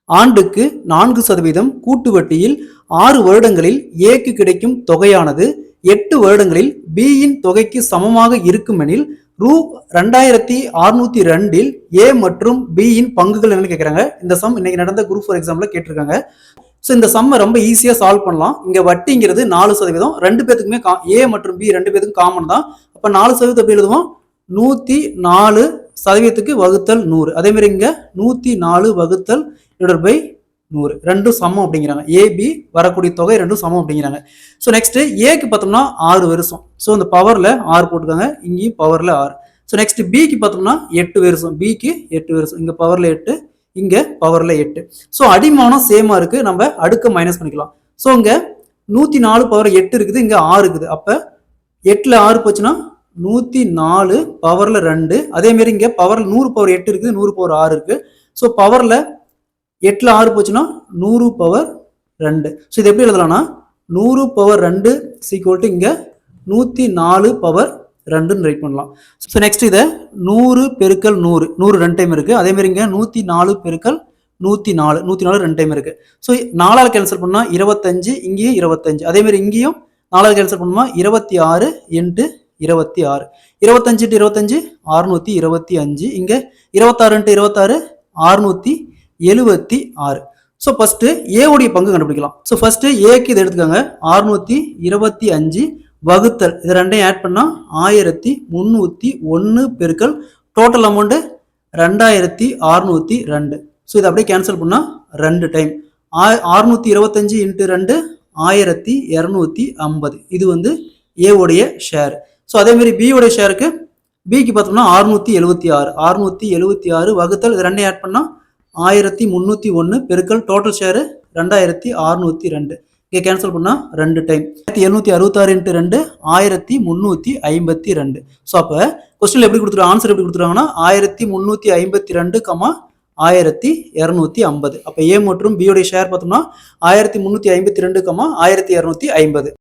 ஆண்டுக்கு 4% கூட்டு வட்டியில் 6 வருடங்களில் ஏக்கு கிடைக்கும் தொகையானது 8 வருடங்களில் பியின் தொகைக்கு சமமாக இருக்குமெனில் ரூ 2602 ஏ மற்றும் பியின் பங்குகள் என்னன்னு கேட்கறாங்க. இந்த சம் இன்னைக்கு நடந்த குரூப் 4 எக்ஸாம்ல கேட்டிருக்காங்க. ஸோ இந்த சம்மை ரொம்ப ஈஸியாக சால்வ் பண்ணலாம். இங்கே வட்டிங்கிறது 4%, ரெண்டு பேத்துக்குமே ஏ மற்றும் பி ரெண்டு பேத்துக்கும் காமன் தான். அப்போ 4% எப்படி எழுதுவோம், 104% வகுத்தல் 100. அதே மாதிரி இங்கே 104 வகுத்தல் / 100 ரெண்டும் சமம் அப்படிங்கிறாங்க. ஏபி வரக்கூடிய தொகை ரெண்டும் சமம் அப்படிங்கிறாங்க. ஸோ நெக்ஸ்ட் ஏக்கு பார்த்தோம்னா 6 வருஷம். ஸோ இந்த பவர்ல 6 போட்டுக்காங்க, இங்கேயும் பவர்ல 6. ஸோ நெக்ஸ்ட் பிக்கு பார்த்தோம்னா 8 வருஷம். பிக்கு 8 வருஷம், இங்க பவர்ல 8, இங்க பவர்ல 8. ஸோ அடிமானம் சேமா இருக்கு, நம்ம அடுக்க மைனஸ் பண்ணிக்கலாம். ஸோ இங்க 104 பவர் 8 இருக்குது, இங்க 6 இருக்குது. அப்ப 8ல 6 போச்சுன்னா 104 பவர்ல 2. அதே மாதிரி இங்க பவர்ல 100 பவர் 8 இருக்குது, 100 பவர் 6 இருக்கு. ஸோ பவர்ல 8ல 6 போச்சுன்னா 100 பவர் 2. ஸோ இது எப்படி எழுதலாம்னா 100 பவர் 2 = இங்க 104 பவர் 2ன்னு ரைட் பண்ணலாம். ஸோ நெக்ஸ்ட் இதை 100 பெருக்கல் 100, 100 2 டைம் இருக்கு. அதே மாதிரி இங்க 104 பெருக்கல் 104, 104 2 டைம் இருக்கு. ஸோ 4ஆல் கேன்சல் பண்ணா 25, இங்கேயும் 25. அதே மாதிரி இங்கேயும் 4ஆல் கேன்சல் பண்ணுமா 26 × 26. 25 × 25 625. இங்க 26 × 26 676. ஸோ ஃபர்ஸ்ட் ஏ உடைய பங்கு கண்டுபிடிக்கலாம். ஸோ ஃபர்ஸ்ட் ஏக்கு இதை எடுத்துக்காங்க, 625 வகுத்தல் இது ரெண்டையும் ஆட் பண்ணா 1301 பெருக்கல் டோட்டல் அமௌண்ட் 2602. ஸோ இதை அப்படியே கேன்சல் பண்ணா 2 டைம் 625 × 2 1250. இது வந்து ஏ உடைய ஷேர். ஸோ அதே மாதிரி பி உடைய ஷேருக்கு, பிக்கு பார்த்தோம்னா 676 வகுத்தல் இது ரெண்டையும் ஆட் பண்ணா 1301 பெருக்கல் டோட்டல் ஷேர் 2602. இங்கே கேன்சல் பண்ணா 2 டைம் 766 × 2 1352. ஸோ அப்போ கொஸ்டின்ல எப்படி கொடுத்துருவாங்க, ஆன்சர் எப்படி கொடுத்துருவாங்கன்னா 1352, 1250. அப்போ ஏ மற்றும் பி உடைய ஷேர் பார்த்தோம்னா 1352, 1250.